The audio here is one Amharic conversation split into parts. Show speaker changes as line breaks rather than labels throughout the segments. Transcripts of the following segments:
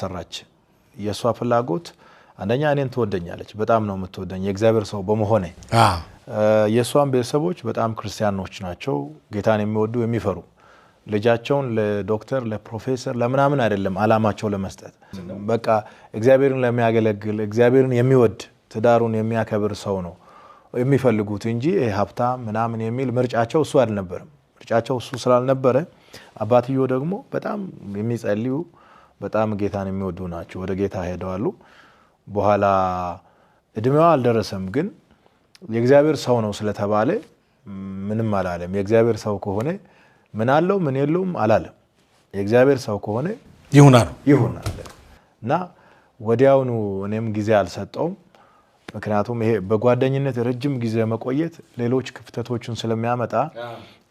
ሰራች የሷ ፍላጎት አንደኛ እኔን ትወደኛለች በጣም ነው የምትወደኝ የእግዚአብሔር ሰው በመሆኔ የሷን ቤተሰቦች በጣም ክርስቲያኖች ናቸው ጌታን የሚወዱ የሚፈሩ ልጃቸውን ለዶክተር ለፕሮፌሰር ለምናምን አይደለም አላማቸው ለመስጠት በቃ እግዚአብሔርን ለሚያገለግል እግዚአብሔርን የሚወድ ትዳሩን የሚያከብር ሰው ነው የሚፈልጉት እንጂ ሀብታም ምናምን የሚል ምርጫቸው እሱ አይደለም ምርጫቸው እሱ ስላልነበረ አባትዮ ደግሞ በጣም የሚጸልዩ በጣም ጌታን የሚወዱ ናቸው ወደ ጌታ ሄደዋሉ በኋላ እድሜው አልደረሰም ግን የእግዚአብሔር ሰው ነው ስለተባለ ምንም አላለም የእግዚአብሔር ሰው ከሆነ ምን አለው ምን የለውም አላለም የእግዚአብሔር ሰው ከሆነ ይሁናል እና ወዲያውኑ እኔም ጊዜ አልሰጠውም ምክንያቱም ይሄ በጓደኝነት ረጅም ጊዜ መቆየት ሌሎች ክፍተቶችን ስለሚያመጣ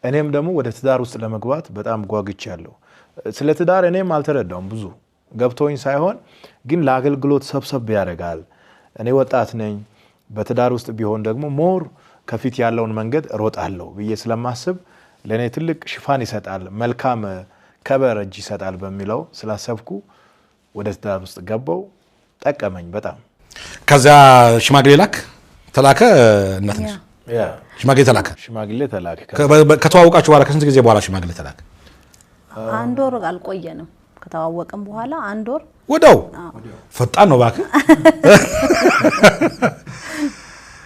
እኔም ደግሞ ወደ ትዳር ውስጥ ለመግባት በጣም ጓግቻለሁ ስለ ትዳር እኔም አልተረዳውም ብዙ ገብቶኝ ሳይሆን ግን ለአገልግሎት ሰብሰብ ያደርጋል እኔ ወጣት ነኝ በትዳር ውስጥ ቢሆን ደግሞ ሞር ከፊት ያለውን መንገድ ሮጣለሁ ብዬ ስለማስብ ለኔ ትልቅ ሽፋን ይሰጣል መልካም ከበረጅ ይሰጣል በሚለው ስላሰብኩ ወደ ትዳር ውስጥ ገባው ጠቀመኝ በጣም
ከዛ ሽማግሌ ተላከ እናት ነሽ ሽማግሌ ተላከ ከተዋወቃችሁ በኋላ ከስንት ጊዜ በኋላ ሽማግሌ ተላከ
አንድ ወር አልቆየንም ከተዋወቀን በኋላ አንድ ወር
ወዳው ፈጣን ነው ባክ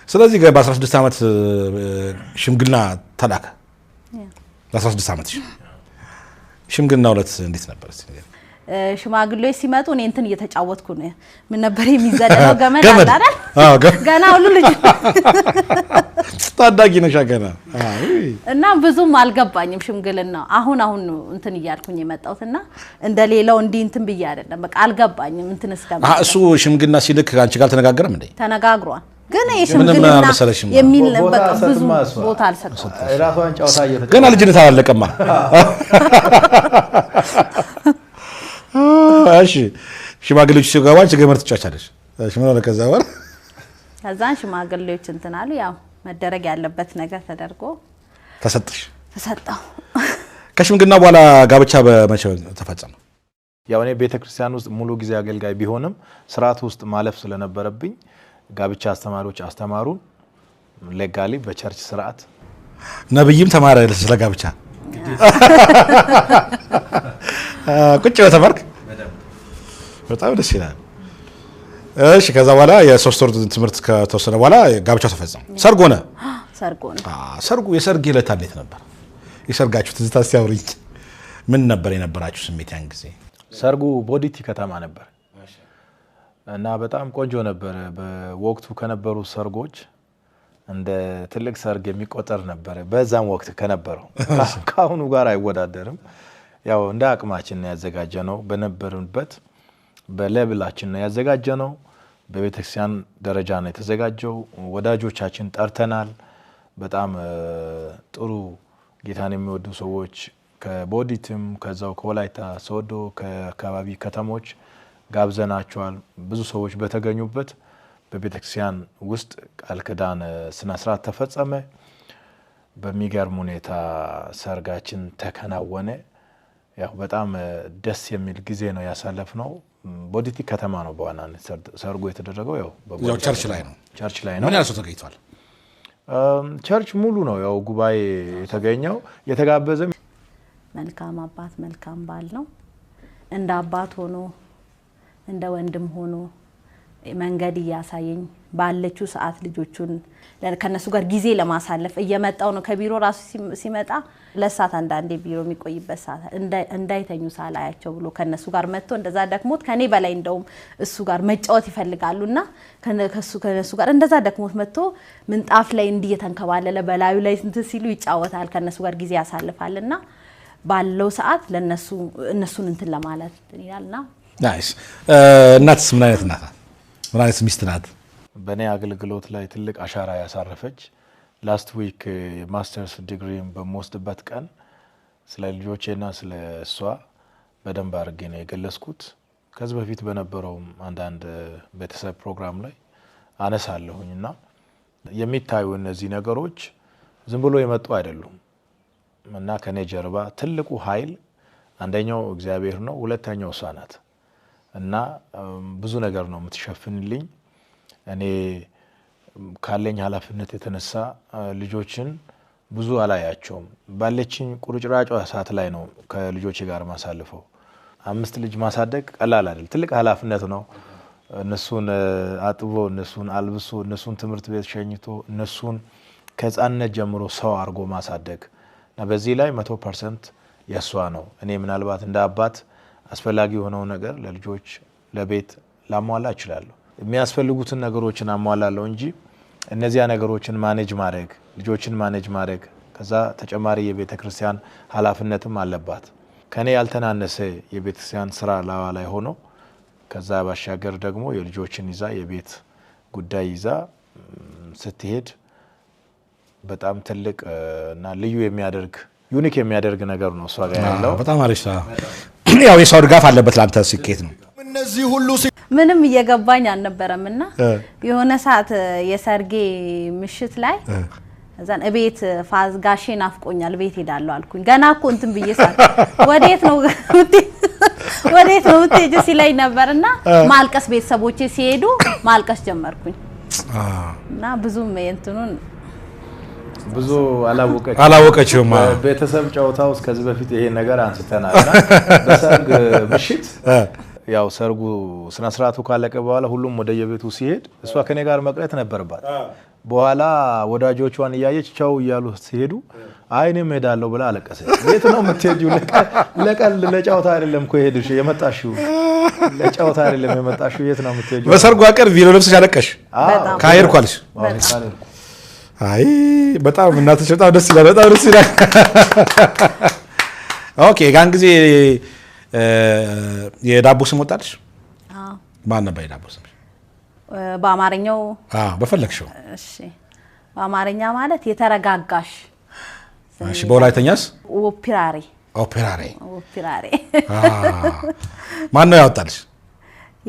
ስለዚህ በ16 አመት ሽምግልና ተላከ በ16 አመት ሽምግልና ወለት እንዴት ነበር
ሽማግሌዎች ሲመጡ እኔ እንትን እየተጫወትኩ ነው ምን ነበር የሚዘደለው ገመድ አይደል ገና ሁሉ ልጅ
ታዳጊ ነሽ ገና
እና ብዙም አልገባኝም ሽምግልና አሁን ነው እንትን እያልኩኝ የመጣውትና እንደሌላው እንትን ብዬ አይደለም በቃ አልገባኝም እንትን እስከማ
እሱ ሽምግልና ሲልክ አንቺ ጋር ተነጋገረም እንዴ
ተነጋግሯል ግን ሽምግልና የሚል በቃ ብዙ ቦታ አልሰጠው
ራሷን ጫውታ እየተጫወተ
ገና ልጅነት አላለቀማ እሺ ሽማግሌዎች ሲገባን ገመድ ትጫቻለሽ እሺ ምን ነው
ከዛን ሽማግሌዎች እንትን አሉ ያው መደረግ ያለበት ነገር ተደርጎ ተሰጠው
ከሽምግልና በኋላ ጋብቻ በመቼ ተፈጸመ
ያው እኔ ቤተክርስቲያን ውስጥ ሙሉ ጊዜ አገልጋይ ቢሆንም ስርዓት ውስጥ ማለፍ ስለነበረብኝ ጋብቻ አስተማሪዎች አስተማሩ ሌጋሊ በቸርች ስርዓት
ነብይም ተማረ ስለጋብቻ ቁጭ በተመርክ በጣም ደስ ይላል እሺ ከዛ በኋላ የሶስት ወር ትምህርት ከተወሰነ በኋላ ጋብቻው ተፈጸመ ሰርጉ የሰርግ ዕለት እንዴት ነበር የሰርጋችሁ ትዝታ ሲያወሪኝ ምን ነበር የነበራችሁ ስሜት ያን ጊዜ
ሰርጉ ቦዲቲ ከተማ ነበር እና በጣም ቆንጆ ነበር በወቅቱ ከነበሩ ሰርጎች እንደ ትልቅ ሰርግ የሚቆጠር ነበር በዛም ወቅት ከነበረው ካሁኑ ጋር አይወዳደርም ያው እንደ አቅማችን ያዘጋጀነው በነበርንበት በሌቭላችን ያዘጋጀነው በቤተክርስቲያን ደረጃ ነው የተዘጋጀው ወዳጆቻችን ጠርተናል በጣም ጥሩ ጌታን የሚወዱ ሰዎች ከቦዲቲም ከዛው ከወላይታ ሶዶ ከአካባቢ ከተሞች ጋብዘናቸዋል ብዙ ሰዎች በተገኙበት በቤተክርስቲያን ውስጥ ቃል ኪዳን ስነ ስርዓት ተፈጸመ በሚገርም ሁኔታ ሰርጋችን ተከናወነ ያው በጣም ደስ የሚል ጊዜ ነው ያሳለፍነው ቦዲቲ ከተማ ነው በዋናነት ሰርጉ የተደረገው ያው
ቸርች ላይ ነው ምን ያልሰው ተገኝቷል
ቸርች ሙሉ ነው ያው ጉባኤ የተገኘው የተጋበዘ
መልካም አባት መልካም ባል ነው እንደ አባት ሆኖ እንደ ወንድም ሆኖ መንገድ ያሳየኝ ባለችው ሰዓት ልጆቹን ከነሱ ጋር ጊዜ ለማሳለፍ እየመጣው ነው ከቢሮ ራሱ ሲመጣ ለሰዓት አንዳንዴ ቢሮ የሚቆይበት ሰዓት እንዳይተኙ ሳላያቸው ብሎ ከነሱ ጋር መጥቶ እንደዛ ደክሞት ከኔ በላይ እንደውም እሱ ጋር መጫወት ይፈልጋሉና ከነሱ ጋር እንደዛ ደክሞት መጥቶ ምንጣፍ ላይ እንዲየተንከባለለ በላዩ ላይ እንትን ሲሉ ይጫወታል ከነሱ ጋር ጊዜ ያሳልፋልና ባለው ሰዓት እነሱን እንትን ለማለት ይላልና
ናይስ እናትስ ምን አይነት እናት ምን አይነት ሚስት ናት
በኔ አገልግሎት ላይ ትልቅ አሻራ ያሳረፈች ላስት ዊክ ማስተርስ ዲግሪም በመወስድበት ቀን ስለ ልጆቼና ስለ እሷ በደንብ አድርጌ ነው የገለጽኩት ከዚህ በፊት በነበረው አንዳንድ ቤተሰብ ፕሮግራም ላይ አነሳለሁኝና የሚታዩ እነዚህ ነገሮች ዝም ብሎ የመጡ አይደሉም እና ከኔ ጀርባ ትልቁ ኃይል አንደኛው እግዚአብሔር ነው ሁለተኛው እሷ ናት እና ብዙ ነገር ነው የምትሸፍንልኝ። እኔ ካለኝ ኃላፊነት የተነሳ ልጆችን ብዙ አላያቸውም። ባለችኝ ቁርጭራጯ ሰዓት ላይ ነው ከልጆቼ ጋር ማሳልፈው። 5 ልጅ ማሳደግ ቀላል አይደል፣ ትልቅ ኃላፊነት ነው። እነሱን አጥቦ እነሱን አልብሶ እነሱን ትምህርት ቤት ሸኝቶ እነሱን ከህፃንነት ጀምሮ ሰው አድርጎ ማሳደግ እና በዚህ ላይ 100% የሷ ነው። እኔ ምናልባት እንደ አባት አስፈላጊ የሆነው ነገር ለልጆች ለቤት ላሟላ እችላለሁ። የሚያስፈልጉትን ነገሮችን አሟላለሁ እንጂ እነዚያ ነገሮችን ማኔጅ ማድረግ ልጆችን ማኔጅ ማድረግ ከዛ ተጨማሪ የቤተ ክርስቲያን ኃላፊነትም አለባት። ከኔ ያልተናነሰ የቤተ ክርስቲያን ስራ ላዋ ላይ ሆኖ ከዛ ባሻገር ደግሞ የልጆችን ይዛ የቤት ጉዳይ ይዛ ስትሄድ በጣም ትልቅ እና ልዩ የሚያደርግ ዩኒክ የሚያደርግ ነገር ነው እሷ ጋር ያለው።
በጣም አሪፍ ያው የሰው ድጋፍ አለበት ላንተ ስኬት ነው።
እነዚህ ሁሉ
ምንም እየገባኝ አልነበረምና የሆነ ሰዓት የሰርጌ ምሽት ላይ እዛን እቤት ጋሼ ናፍቆኛል ቤት ሄዳለሁ አልኩኝ። ገና እኮ እንትን ብዬ ሳት ወዴት ነው እቴጅ ሲለኝ ነበርና ማልቀስ ቤተሰቦቼ ሲሄዱ ማልቀስ ጀመርኩኝ እና ብዙም እንትኑን
ብዙ
አላወቀችውም።
ቤተሰብ ጨዋታው ከዚህ በፊት ይሄ ነገር አንስተናልና በሰርግ ምሽት ያው ሰርጉ ስነ ስርዓቱ ካለቀ በኋላ ሁሉም ወደ የቤቱ ሲሄድ እሷ ከኔ ጋር መቅረት ነበርባት። በኋላ ወዳጆቿን እያየች ቻው እያሉ ሲሄዱ አይኔም ሄዳለሁ ብላ አለቀሰች። የት ነው የምትሄጂው? ለቀል ለጨዋታ አይደለም እኮ ሄድሽ የመጣሽው ለጨዋታ አይደለም የመጣሽው የት ነው የምትሄጂው?
በሰርጓ ቀን ቪዲዮ ለብሰሽ አለቀሽ ካሄድኩ አልሽ? አይ በጣም እናትሽ በጣም ደስ ይላል። በጣም ደስ ይላል። ኦኬ ጋን ጊዜ የዳቦ ስም ወጣልሽ? ማን ነበር የዳቦ ስም?
በአማርኛው
በፈለግሽው።
እሺ በአማርኛ ማለት የተረጋጋሽ።
እሺ በወላይተኛስ?
ኦፒራሪ።
ማን ነው ያወጣልሽ?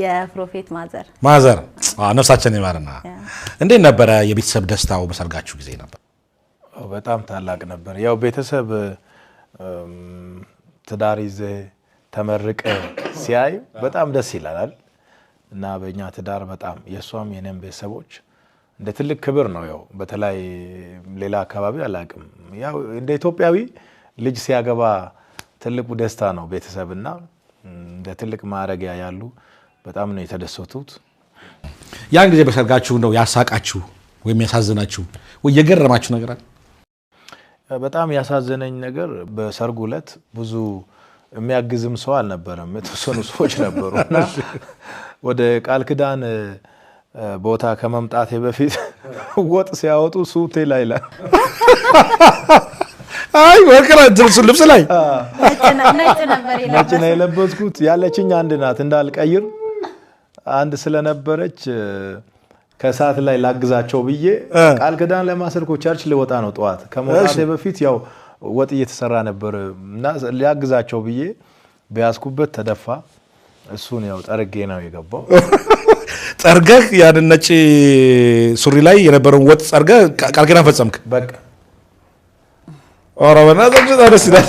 የፕሮፌት
ማዘር ነፍሳችን ይማርና። እንዴት ነበረ የቤተሰብ ደስታው በሰርጋችሁ ጊዜ ነበር?
በጣም ታላቅ ነበር። ያው ቤተሰብ ትዳር ይዘህ ተመርቀ ሲያይ በጣም ደስ ይላል እና በእኛ ትዳር በጣም የሷም የኔም ቤተሰቦች እንደ ትልቅ ክብር ነው። ያው በተለይ ሌላ አካባቢ አላውቅም። ያው እንደ ኢትዮጵያዊ ልጅ ሲያገባ ትልቁ ደስታ ነው ቤተሰብና እንደ ትልቅ ማዕረጊያ ያሉ በጣም ነው የተደሰቱት።
ያን ጊዜ በሰርጋችሁ ነው ያሳቃችሁ ወይም ያሳዘናችሁ ወይ የገረማችሁ ነገር አለ?
በጣም ያሳዘነኝ ነገር በሰርጉ ዕለት ብዙ የሚያግዝም ሰው አልነበረም። የተወሰኑ ሰዎች ነበሩና ወደ ቃል ኪዳን ቦታ ከመምጣቴ በፊት ወጥ ሲያወጡ ሱቴ ላይ
አይ ወርቀራ ድርሱ ልብስ ላይ
ነጭ ነው የለበስኩት። ያለችኝ አንድ ናት እንዳልቀይር አንድ ስለነበረች ከሰዓት ላይ ላግዛቸው ብዬ ቃል ኪዳን ለማሰርኮ ቸርች ልወጣ ነው። ጠዋት ከመውጣቴ በፊት ያው ወጥ እየተሰራ ነበር እና ሊያግዛቸው ብዬ ቢያስኩበት ተደፋ። እሱን ያው ጠርጌ ነው የገባው።
ጠርገህ ያን ነጭ ሱሪ ላይ የነበረውን ወጥ ጠርገህ ቃል ኪዳን ፈጸምክ?
በቃ
ኦሮማና ደስ ይላል።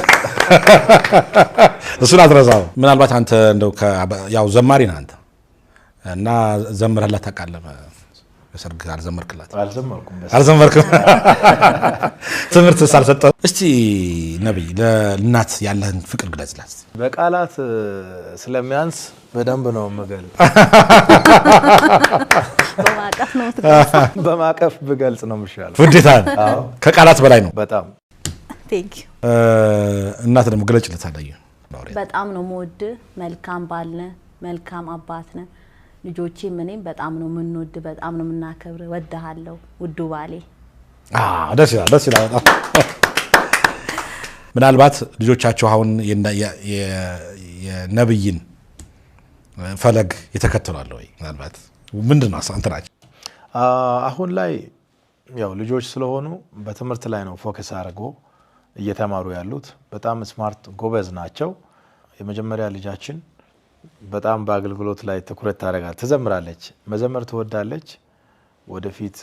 እሱን አትረሳው። ምናልባት አንተ እንደው ያው ዘማሪ ነህ አንተ እና ዘምረህላት ታውቃለህ? በሰርግ አልዘመርክላት? አልዘመርኩም። ትምህርት ሳልሰጠው። እስቲ ነብይ ለእናት ያለህን ፍቅር ግለጽላት።
በቃላት ስለሚያንስ በደንብ ነው የምገልጽ። በማቀፍ ብገልጽ ነው የሚሻለው።
ውዴታ ከቃላት በላይ ነው።
በጣም
እናት ደግሞ ግለጭለት አለኝ።
በጣም ነው የምወድ። መልካም ባል ነህ፣ መልካም አባት ነህ። ልጆቼ እኔም በጣም ነው የምንወድ፣ በጣም ነው የምናከብር። ወድሃለሁ ውዱ ባሌ።
ደስ ይላል፣ ደስ ይላል በጣም። ምናልባት ልጆቻቸው አሁን የነብይን ፈለግ የተከተላሉ ወይ? ምናልባት ምንድነው እንትናቸው?
አሁን ላይ ያው ልጆች ስለሆኑ በትምህርት ላይ ነው ፎከስ አድርጎ እየተማሩ ያሉት። በጣም ስማርት ጎበዝ ናቸው። የመጀመሪያ ልጃችን በጣም በአገልግሎት ላይ ትኩረት ታደርጋለች፣ ትዘምራለች፣ መዘመር ትወዳለች። ወደፊት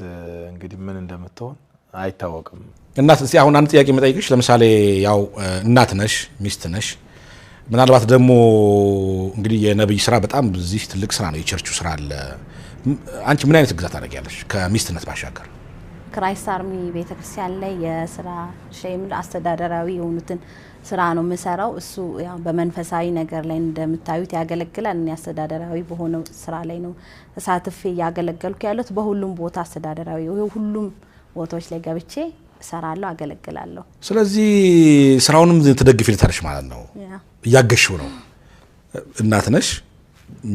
እንግዲህ ምን እንደምትሆን አይታወቅም።
እናት እስቲ አሁን አንድ ጥያቄ መጠይቅሽ። ለምሳሌ ያው እናት ነሽ፣ ሚስት ነሽ፣ ምናልባት ደግሞ እንግዲህ የነብይ ስራ በጣም እዚህ ትልቅ ስራ ነው የቸርቹ ስራ አለ አንቺ ምን አይነት ግዛት አደረጋለሽ ከሚስትነት ባሻገር
ክራይስት አርሚ ቤተክርስቲያን ላይ የስራ ሼም አስተዳደራዊ የሆኑትን ስራ ነው የምሰራው እሱ ያው በመንፈሳዊ ነገር ላይ እንደምታዩት ያገለግላል እኔ አስተዳደራዊ በሆነው ስራ ላይ ነው ተሳትፌ ያገለገልኩ ያለሁት በሁሉም ቦታ አስተዳደራዊ ሁሉም ቦታዎች ላይ ገብቼ ሰራለሁ አገለግላለሁ
ስለዚህ ስራውንም ተደግፊልታለሽ ማለት ነው ያገሽው ነው እናት ነሽ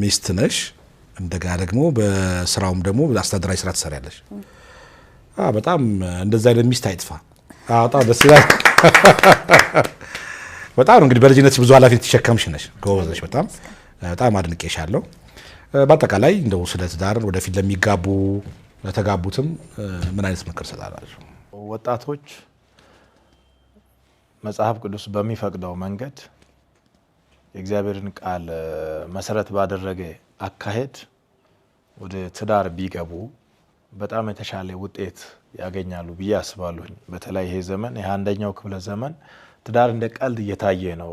ሚስት ነሽ እንደገና ደግሞ በስራውም ደግሞ አስተዳደራዊ ስራ ትሰሪያለሽ በጣም እንደዛ አይነት ሚስት አይጥፋ በጣም ደስ ይላል በጣም እንግዲህ በልጅነትሽ ብዙ ኃላፊነት ተሸከምሽ ነሽ ጎበዝሽ በጣም አድንቄሻለሁ በአጠቃላይ እንደው ስለ ትዳር ወደፊት ለሚጋቡ ለተጋቡትም ምን አይነት ምክር ሰጣላችሁ
ወጣቶች መጽሐፍ ቅዱስ በሚፈቅደው መንገድ የእግዚአብሔርን ቃል መሰረት ባደረገ አካሄድ ወደ ትዳር ቢገቡ በጣም የተሻለ ውጤት ያገኛሉ ብዬ አስባለሁ በተለይ ይሄ ዘመን የ21ኛው ክፍለ ዘመን ትዳር እንደ ቀልድ እየታየ ነው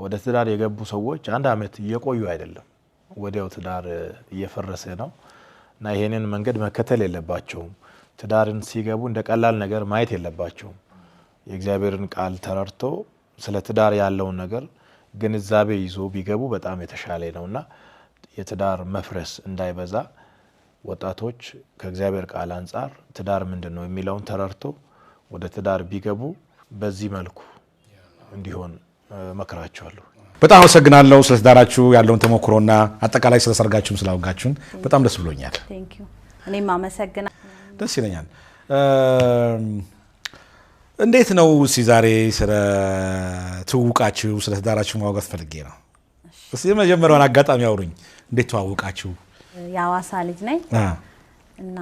ወደ ትዳር የገቡ ሰዎች አንድ አመት እየቆዩ አይደለም ወዲያው ትዳር እየፈረሰ ነው እና ይሄንን መንገድ መከተል የለባቸውም ትዳርን ሲገቡ እንደ ቀላል ነገር ማየት የለባቸውም የእግዚአብሔርን ቃል ተረድቶ ስለ ትዳር ያለውን ነገር ግንዛቤ ይዞ ቢገቡ በጣም የተሻለ ነውና የትዳር መፍረስ እንዳይበዛ ወጣቶች ከእግዚአብሔር ቃል አንፃር ትዳር ምንድነው የሚለውን ተረድቶ ወደ ትዳር ቢገቡ በዚህ መልኩ እንዲሆን መከራቸዋለሁ
በጣም አመሰግናለሁ ስለ ትዳራችሁ ያለውን ተሞክሮና አጠቃላይ ስለ ሰርጋችሁም ስላወጋችሁን በጣም ደስ ብሎኛል
ቴንክ ዩ እኔም አመሰግናለሁ
ደስ ይለኛል እንዴት ነው ዛሬ ስለ ትውውቃችሁ ስለ ትዳራችሁ ማውጋት ፈልጌ ነው እሺ የመጀመሪያውን አጋጣሚ አውሩኝ እንዴት ተዋወቃችሁ
ያዋሳ ልጅ ነኝ እና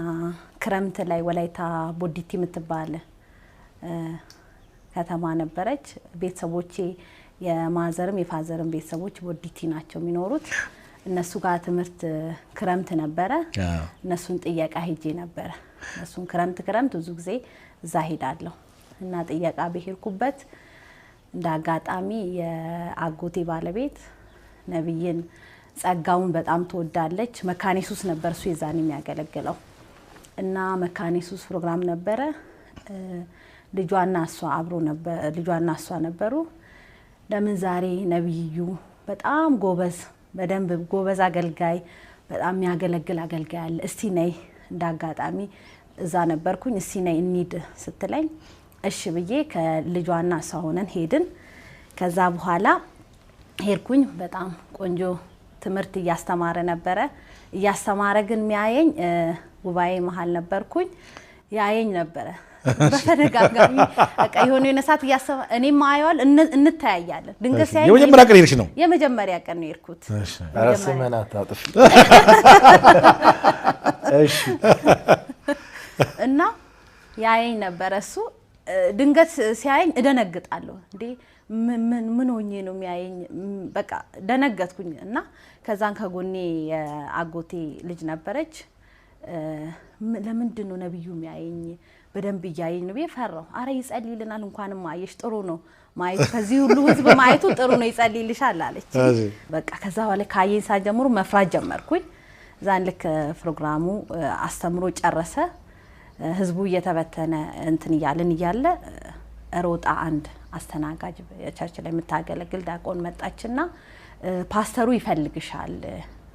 ክረምት ላይ ወላይታ ቦዲቲ የምትባል ከተማ ነበረች ቤተሰቦቼ የማዘርም የፋዘርም ቤተሰቦች ቦዲቲ ናቸው የሚኖሩት እነሱ ጋር ትምህርት ክረምት ነበረ እነሱን ጥያቄ ሄጄ ነበር እነሱን ክረምት ብዙ ጊዜ እዛ ሄዳለሁ እና ጥያቄ በሄድኩበት እንዳጋጣሚ የአጎቴ ባለቤት ነብይን ጸጋውን በጣም ተወዳለች መካኒሱስ ነበር እሱ የዛን የሚያገለግለው እና መካኒሱስ ፕሮግራም ነበረ ልጇና እሷ አብሮ ነበር ልጇና እሷ ነበሩ ለምን ዛሬ ነብዩ በጣም ጎበዝ በደንብ ጎበዝ አገልጋይ በጣም የሚያገለግል አገልጋይ አለ እስቲ ነይ እንዳጋጣሚ እዛ ነበርኩኝ እስቲ ነይ እንሂድ ስትለኝ እሺ ብዬ ከልጇና እሷ ሆነን ሄድን ከዛ በኋላ ሄድኩኝ በጣም ቆንጆ ትምህርት እያስተማረ ነበረ እያስተማረ ግን የሚያየኝ ጉባኤ መሃል ነበርኩኝ ያየኝ ነበረ በተደጋጋሚ በቃ የሆነ የነሳት እያሰማ እኔም ማየዋል እንታያያለን ድንገት ሲያየኝ
የመጀመሪያ ቀን ሄድሽ ነው
የመጀመሪያ ቀን ነው የሄድኩት
እሺ አራስመና ታጥፍ እሺ
እና ያየኝ ነበረ እሱ ድንገት ሲያየኝ እደነግጣለሁ እንዴ ምን ሆኜ ነው የሚያየኝ በቃ ደነገጥኩኝ እና ከዛን ከጎኔ የአጎቴ ልጅ ነበረች ለምንድን ነው ነብዩ የሚያየኝ በደንብ ያየኝ ነው በፈራው አረ ይጸልይልናል እንኳንም ማየሽ ጥሩ ነው ማየት ከዚህ ሁሉ ህዝብ ማየቱ ጥሩ ነው ይጸልይልሻል አለች በቃ ከዛ በኋላ ካየኝ ሳጀምሩ መፍራት ጀመርኩኝ ዛን ልክ ፕሮግራሙ አስተምሮ ጨረሰ ህዝቡ እየተበተነ እንትን እያለ ሮጣ አንድ አስተናጋጅ ቸርች ላይ የምታገለግል ዳቆን መጣችና ፓስተሩ ይፈልግሻል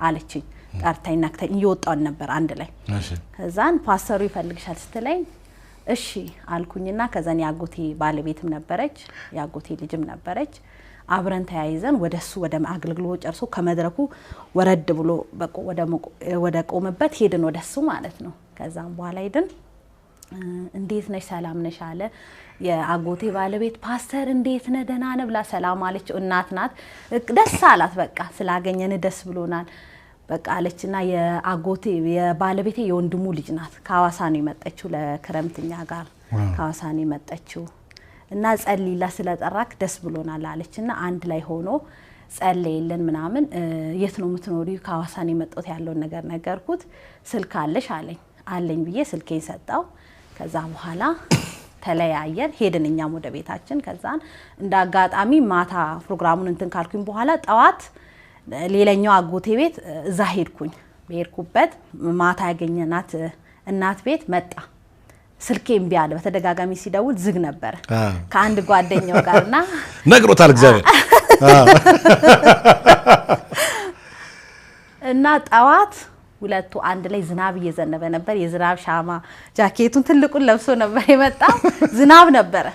አለችኝ ጠርታኝ ናክተኝ እየወጣን ነበር አንድ ላይ ከዛን ፓስተሩ ይፈልግሻል ስትለኝ እሺ አልኩኝና ከዛን ያጎቴ ባለቤትም ነበረች ያጎቴ ልጅም ነበረች አብረን ተያይዘን ወደሱ ወደ አገልግሎት ጨርሶ ከመድረኩ ወረድ ብሎ በቆ ወደ ቆመበት ሄድን ወደሱ ማለት ነው ከዛን በኋላ ሄድን እንዴት ነሽ ሰላም ነሽ አለ የአጎቴ ባለቤት ፓስተር እንዴት ነህ ደህና ነህ ብላ ሰላም አለች እናት ናት ደስ አላት በቃ ስላገኘን ደስ ብሎናል በቃ አለችና የአጎቴ የባለቤቴ የወንድሙ ልጅ ናት ከሐዋሳ ነው የመጣችው ለክረምትኛ ጋር ከሐዋሳ ነው የመጣችው እና ጸልይላ ስለጠራክ ደስ ብሎናል አለችና አንድ ላይ ሆኖ ጸልይልን ምናምን የት ነው የምትኖሪው ከሐዋሳ ነው የመጣሁት ያለውን ነገር ነገርኩት ስልክ አለሽ አለኝ ብዬ ስልኬን ሰጣው ከዛ በኋላ ተለያየን ሄድን እኛም ወደ ቤታችን ከዛን እንዳጋጣሚ ማታ ፕሮግራሙን እንትን ካልኩኝ በኋላ ጠዋት ሌላኛው አጎቴ ቤት እዛ ሄድኩኝ በሄድኩበት ማታ ያገኘናት እናት ቤት መጣ ስልኬ እምቢ አለ በተደጋጋሚ ሲደውል ዝግ ነበር ከአንድ ጓደኛው ጋርና
ነግሮታል እግዚአብሔር
እና ጠዋት ሁለቱ አንድ ላይ ዝናብ እየዘነበ ነበር የዝናብ ሻማ ጃኬቱን ትልቁን ለብሶ ነበር የመጣው ዝናብ ነበር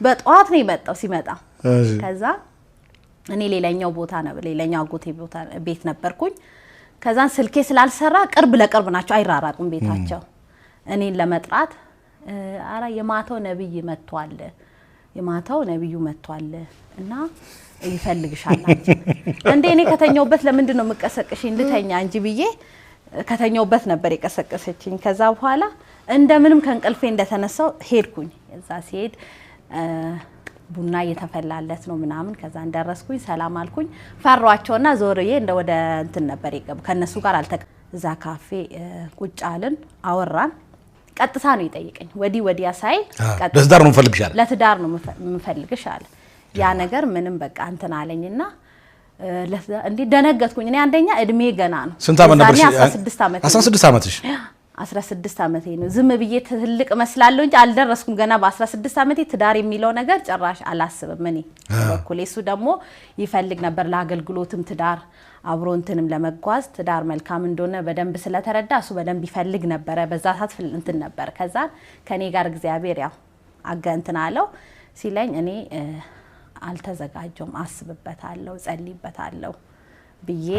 በጠዋት ነው የመጣው ሲመጣ ከዛ እኔ ሌላኛው ቦታ ነበር ሌላኛው አጎቴ ቦታ ቤት ነበርኩኝ ከዛን ስልኬ ስላልሰራ ቅርብ ለቅርብ ናቸው አይራራቁም ቤታቸው እኔን ለመጥራት አራ የማታው ነብይ መጥቷል የማታው ነብዩ መጥቷል እና ይፈልግሻል አንቺ እንዴ እኔ ከተኛውበት ለምንድን ነው መቀሰቅሽኝ ልተኛ እንጂ ብዬ ከተኛውበት ነበር የቀሰቀሰችኝ ከዛ በኋላ እንደምንም ከንቀልፌ እንደተነሳው ሄድኩኝ እዛ ሲሄድ ቡና እየተፈላለት ነው ምናምን ከዛ እንደረስኩኝ ሰላም አልኩኝ ፈሯቸውና ዞርዬ እንደ ወደ እንትን ነበር ይገቡ ከነሱ ጋር እዛ ካፌ ቁጭ አልን አወራን ቀጥታ ነው ይጠይቀኝ ወዲያ ሳይ
ለትዳር ነው ምፈልግሻል
ለትዳር ነው ምፈልግሻል ያ ነገር ምንም በቃ እንትን አለኝና እንዴ ደነገጥኩኝ እኔ አንደኛ እድሜ ገና ነው
ስንት አመት ነበር
16 አመትሽ 16 አመቴ ነው ዝም ብዬ ትልቅ መስላለሁ እንጂ አልደረስኩም ገና በ16 አመቴ ትዳር የሚለው ነገር ጭራሽ አላስብም እኔ በኩል እሱ ደግሞ ይፈልግ ነበር ለአገልግሎትም ትዳር አብሮ እንትንም ለመጓዝ ትዳር መልካም እንደሆነ በደንብ ስለተረዳ እሱ በደንብ ይፈልግ ነበር በዛ ሰዓት እንትን ነበር ከዛ ከኔ ጋር እግዚአብሔር ያው አገንተና አለው ሲለኝ እኔ አልተዘጋጀውም አስብበታለሁ ጸልይበታለሁ ብዬ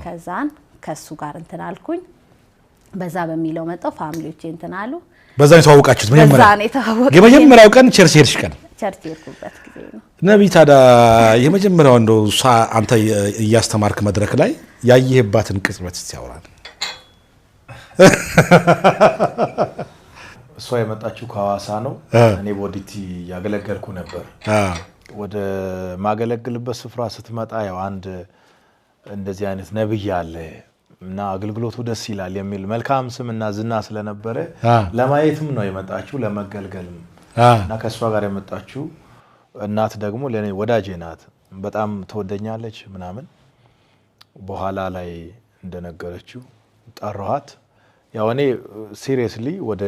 ከዛን ከሱ ጋር እንትን አልኩኝ በዛ በሚለው መጣው ፋሚሊዎቼ እንትን አሉ
በዛ ነው ተዋወቃችሁት የመጀመሪያው ቀን ቸርች ሄድሽ ቀን
ቸርች ሄድኩበት ጊዜ ነው
ነብይ ታዳ የመጀመሪያው እንደው አንተ እያስተማርክ መድረክ ላይ ያየህባትን ቅጽበት ሲያወራል
እሷ የመጣችው ከሐዋሳ ነው እኔ ቦዲቲ ያገለገልኩ ነበር ወደ ማገለግልበት ስፍራ ስትመጣ ያው አንድ እንደዚህ አይነት ነብይ አለ እና አገልግሎቱ ደስ ይላል የሚል መልካም ስምና ዝና ስለነበረ ለማየትም ነው የመጣችው ለመገልገልም እና ከሷ ጋር የመጣችው እናት ደግሞ ለኔ ወዳጄ ናት በጣም ተወደኛለች ምናምን በኋላ ላይ እንደነገረችው ጠራኋት ያው እኔ ሲሪየስሊ ወደ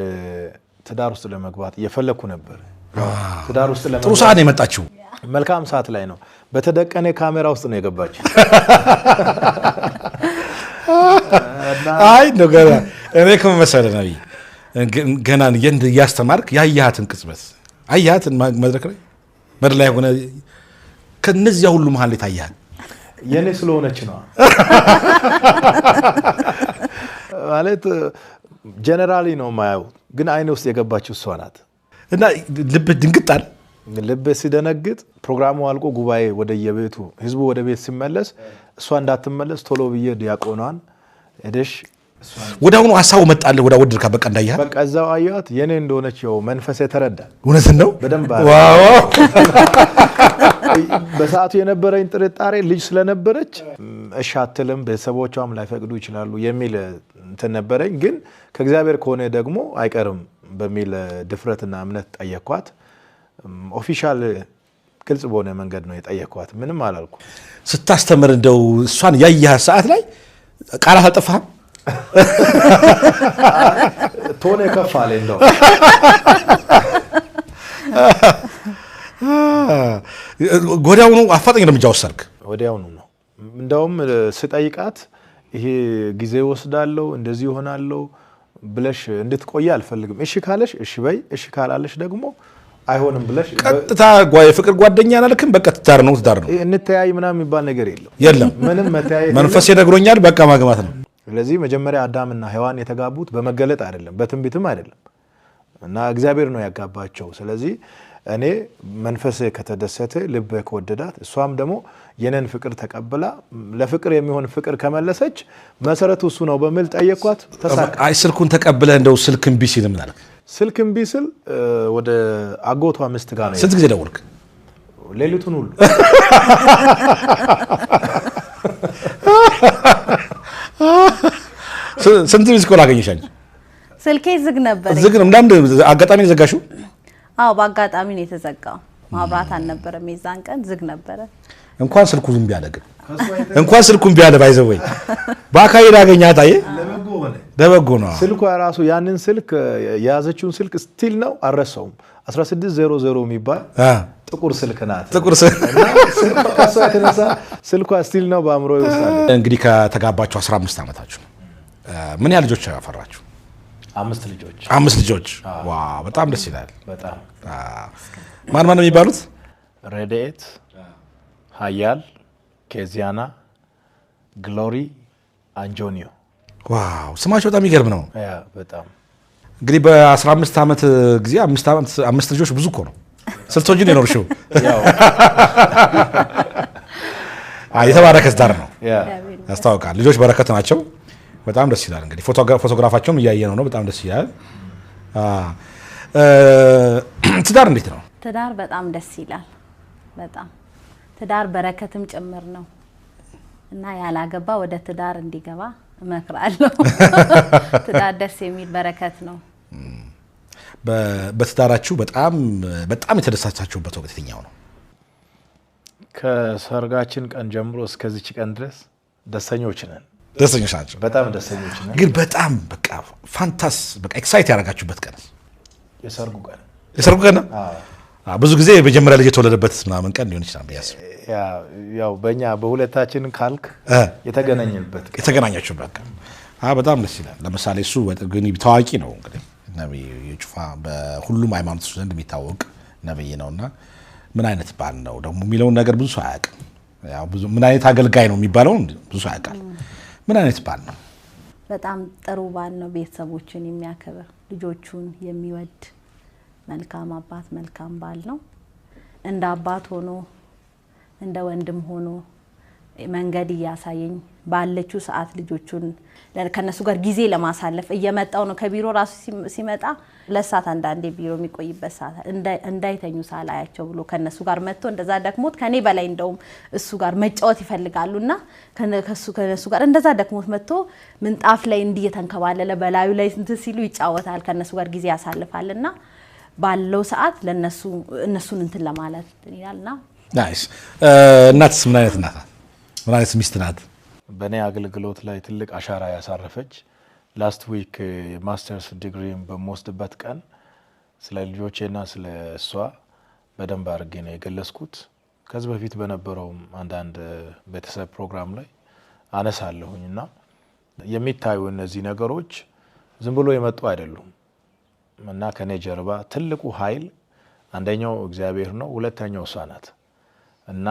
ትዳር ውስጥ ለመግባት እየፈለኩ ነበር ትዳር ውስጥ ለመግባት
ጥሩ ሰዓት ነው የመጣችው
መልካም ሰዓት ላይ ነው በተደቀነ ካሜራ ውስጥ ነው የገባችው
አይ ነገር እኔ ከመሰለ ነብይ ገና ያስተማርክ ያያሃትን ቅጽበት አያሃትን መድረክ ላይ መድረክ ላይ ሆነ ከነዚያ ሁሉ መሃል ታያህ
የኔ ስለሆነች ነው ማለት ጀነራሊ ነው ማየው ግን አይኔ ውስጥ የገባችው እሷ ናት
እና ልብ ድንግጣል
ልብ ሲደነግጥ ፕሮግራሙ አልቆ ጉባኤ ወደ የቤቱ ህዝቡ ወደ ቤት ሲመለስ እሷ እንዳትመለስ ቶሎ ብዬ ዲያቆናን እደሽ
ወዳውኑ ሐሳቡ መጣለ ወዳ ወድርካ በቃ እንዳያ
በቃ እዛው አያት የኔ እንደሆነች ነው መንፈስ የተረዳ
እውነት ነው
በደንብ
ዋው
በሰዓቱ የነበረኝ ጥርጣሬ ልጅ ስለነበረች እሺ አትልም በሰቦቿም ላይፈቅዱ ይችላሉ የሚል እንትን ነበረኝ ግን ከእግዚአብሔር ከሆነ ደግሞ አይቀርም በሚል ድፍረትና እምነት ጠየኳት ኦፊሻል ግልጽ በሆነ መንገድ ነው የጠየኳት ምንም አላልኩ
ስታስተምር እንደው እሷን ያያህ ሰዓት ላይ ቃላት አጠፋህ
ቶኔ ከፋለ እንደው
ጎዳውኑ አፋጣኝ እርምጃ ወሰድክ
ወዲያውኑ ነው እንደውም ስጠይቃት ይሄ ጊዜ ወስዳለው እንደዚህ ይሆናለው ብለሽ እንድትቆይ አልፈልግም እሺ ካለሽ እሺ በይ እሺ ካላለሽ ደግሞ አይሆንም ብለሽ
ቀጥታ ፍቅር ጓደኛ አላልክም በቃ ትዳር ነው
እንተያይ ምናምን የሚባል ነገር
የለም
ምንም መተያይ
መንፈስ ይነግሮኛል በቃ ማግማት ነው
ስለዚህ መጀመሪያ አዳምና ሔዋን የተጋቡት በመገለጥ አይደለም በትንቢትም አይደለም እና እግዚአብሔር ነው ያጋባቸው ስለዚህ እኔ መንፈስ ከተደሰተ ልብ ከወደዳት እሷም ደግሞ የነን ፍቅር ተቀበላ ለፍቅር የሚሆን ፍቅር ከመለሰች መሰረቱ እሱ ነው በሚል ጠየኳት ተሳካ
አይ ስልኩን ተቀበለ እንደው ስልክን ቢሲል ምን አልክ
ስልክን ቢስል ወደ አጎቷ ምስት ጋር ነው
ስንት ጊዜ ደወልክ
ሌሊቱን ሁሉ
ስንት ቢስ ኮል አገኘሻኝ
ስልኬ ዝግ ነበር
ዝግ ነው እንዳንድ አጋጣሚ ዘጋሹ
አዎ በአጋጣሚ ነው የተዘጋው። ማብራት አልነበረም የዛን ቀን ዝግ ነበረ።
እንኳን ስልኩ ዝም ቢያለ ግን እንኳን ስልኩን ቢያለ ባይዘው በአካባቢ ያገኛት አየ ለበጎ ነው።
ስልኩ ራሱ ያንን ስልክ የያዘችውን ስልክ ስቲል ነው አረሳውም 1600 የሚባል ጥቁር ስልክ ናት።
ጥቁር ስልክ
ከሷ የተነሳ ስልኳ ስቲል ነው በአእምሮ ይወስዳል።
እንግዲህ ከተጋባችሁ 15 ዓመታችሁ ምን ያህል ልጆች አፈራችሁ?
5 ልጆች።
5 ልጆች። ዋው በጣም ደስ ይላል።
በጣም
ማን ማን ነው የሚባሉት?
ረድኤት፣ ሀያል፣ ኬዚያና፣ ግሎሪ፣ አንጆኒዮ።
ዋው ስማቸው በጣም ይገርም ነው።
ያ በጣም
እንግዲህ በ15 ዓመት ጊዜ 5 ልጆች ብዙ እኮ ነው። ስልቶች ነው የኖርሽው። የተባረከ ትዳር ነው ያስታውቃል። ልጆች በረከት ናቸው። በጣም ደስ ይላል። እንግዲህ ፎቶግራፋቸውም እያየነው ነው። በጣም ደስ ይላል። ትዳር እንዴት ነው?
ትዳር በጣም ደስ ይላል። በጣም ትዳር በረከትም ጭምር ነው እና ያላገባ ወደ ትዳር እንዲገባ እመክራለሁ። ትዳር ደስ የሚል በረከት ነው።
በትዳራችሁ በጣም የተደሳቻችሁበት ወቅት የትኛው ነው?
ከሰርጋችን ቀን ጀምሮ እስከዚች ቀን ድረስ ደስተኞች ነን።
ደስተኞች ናቸው።
በጣም ደስተኞች ነን።
ግን በጣም በቃ ፋንታስ በቃ ኤክሳይት ያደረጋችሁበት ቀን
የሰርጉ ቀን።
የሰርጉ ቀን ብዙ ጊዜ የመጀመሪያ ልጅ የተወለደበት ምናምን ቀን ሊሆን ይችላል ብያስ
ያው በእኛ በሁለታችን ካልክ የተገናኘንበት ቀን
የተገናኛችሁበት ቀን በጣም ደስ ይላል። ለምሳሌ እሱ ግን ታዋቂ ነው እንግዲህ ነብይ ጩፋ በሁሉም ሃይማኖት ዘንድ የሚታወቅ ነብይ ነውና ምን አይነት ባል ነው ደግሞ የሚለውን ነገር ብዙ ሰው አያውቅም። ያው ብዙ ምን አይነት አገልጋይ ነው የሚባለው ብዙ ሰው ያውቃል። ምን አይነት ባል ነው?
በጣም ጥሩ ባል ነው። ቤተሰቦችን የሚያከብር ልጆቹን የሚወድ መልካም አባት መልካም ባል ነው። እንደ አባት ሆኖ እንደ ወንድም ሆኖ መንገድ እያሳየኝ ባለችው ሰዓት ልጆቹን ከነሱ ጋር ጊዜ ለማሳለፍ እየመጣው ነው። ከቢሮ ራሱ ሲመጣ ለሰዓት አንዳንዴ ቢሮ የሚቆይበት ሰዓት እንዳይተኙ ሳላያቸው ብሎ ከነሱ ጋር መጥቶ እንደዛ ደክሞት ከኔ በላይ እንደውም እሱ ጋር መጫወት ይፈልጋሉና ከነሱ ጋር እንደዛ ደክሞት መጥቶ ምንጣፍ ላይ እንዲየተንከባለለ በላዩ ላይ እንትን ሲሉ ይጫወታል። ከነሱ ጋር ጊዜ ያሳልፋልና ባለው ሰዓት እነሱን እንትን ለማለት ይላልና
ናይስ። እናትስ ምን አይነት ናት? ምን አይነት ሚስት ናት?
በእኔ አገልግሎት ላይ ትልቅ አሻራ ያሳረፈች ላስት ዊክ ማስተርስ ዲግሪን በመወስድበት ቀን ስለ ልጆቼና ስለ እሷ በደንብ አድርጌ ነው የገለጽኩት። ከዚህ በፊት በነበረው አንዳንድ ቤተሰብ ፕሮግራም ላይ አነሳለሁኝና የሚታዩ እነዚህ ነገሮች ዝም ብሎ የመጡ አይደሉም እና ከኔ ጀርባ ትልቁ ኃይል አንደኛው እግዚአብሔር ነው፣ ሁለተኛው እሷ ናት እና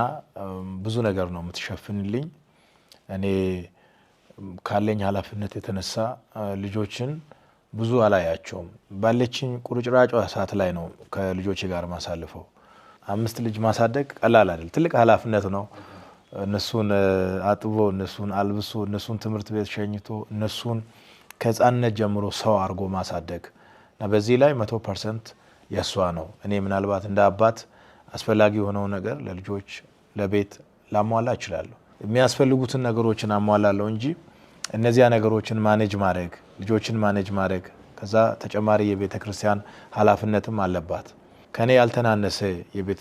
ብዙ ነገር ነው የምትሸፍንልኝ። እኔ ካለኝ ኃላፊነት የተነሳ ልጆችን ብዙ አላያቸውም። ባለችኝ ቁርጭራጯ ሰዓት ላይ ነው ከልጆቼ ጋር ማሳልፈው። 5 ልጅ ማሳደግ ቀላል አይደል፣ ትልቅ ኃላፊነት ነው። እነሱን አጥቦ እነሱን አልብሶ እነሱን ትምህርት ቤት ሸኝቶ እነሱን ከህፃንነት ጀምሮ ሰው አድርጎ ማሳደግ እና በዚህ ላይ 100% የሷ ነው። እኔ ምናልባት እንደ አባት አስፈላጊ የሆነው ነገር ለልጆች ለቤት ላሟላ እችላለሁ። የሚያስፈልጉትን ነገሮችን አሟላለሁ እንጂ እነዚያ ነገሮችን ማኔጅ ማድረግ ልጆችን ማኔጅ ማድረግ ከዛ ተጨማሪ የቤተ ክርስቲያን ኃላፊነትም አለባት። ከኔ ያልተናነሰ የቤተ